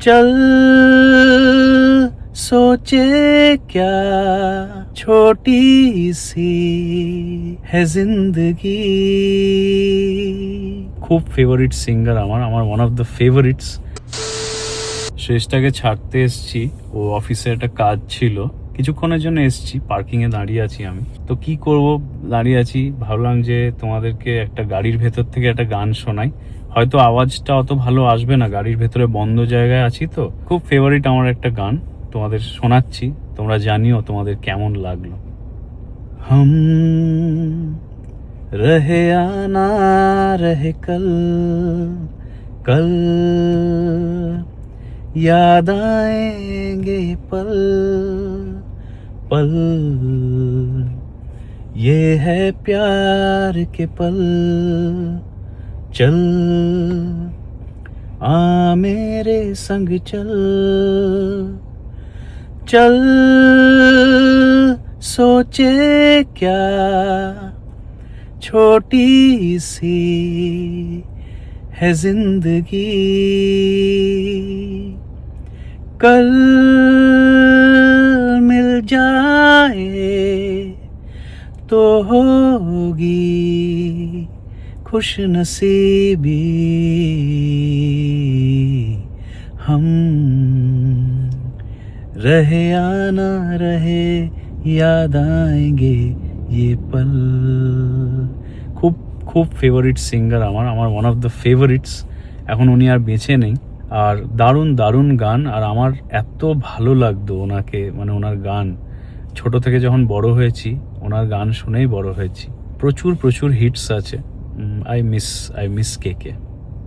चल सोचे क्या छोटी सी है जिंदगी। খুব ফেভারিট সিঙ্গার আমার ওয়ান অফ দ্য ফেভারিটস। শেষটাকে ছাড়তে এসছি, ও অফিসে একটা কাজ ছিল, কিছুক্ষণের জন্য এসছি। পার্কিংয়ে দাঁড়িয়ে আছি আমি, তো কি করব, দাঁড়িয়ে আছি, ভাবলাম যে তোমাদেরকে একটা গাড়ির ভেতর থেকে একটা গান শোনাই। হয়তো আওয়াজটা অত ভালো আসবে না, গাড়ির ভেতরে বন্ধ জায়গায় আছি তো। খুব ফেভারিট আমার একটা গান, তোমাদের শোনাচ্ছি, তোমরা জানিও তোমাদের কেমন লাগলো। हम रहे आना रहे कल कल याद आएंगे पल पल, ये है प्यार के पल। चल आ मेरे संग चल चल सोचे क्या छोटी सी है जिंदगी। कल मिल जाए तो होगी खुश नसीबी। हम रहे आना रहे याद आएंगे ये पल। খুব খুব ফেভারিট সিঙ্গার আমার ওয়ান অফ দ্য ফেভারিটস। এখন উনি আর বেঁচে নেই, আর দারুণ দারুণ গান। আর আমার এত ভালো লাগতো ওনাকে, মানে ওনার গান, ছোট থেকে যখন বড় হয়েছি ওনার গান শুনেই বড় হয়েছি। প্রচুর প্রচুর হিটস আছে। I miss K K.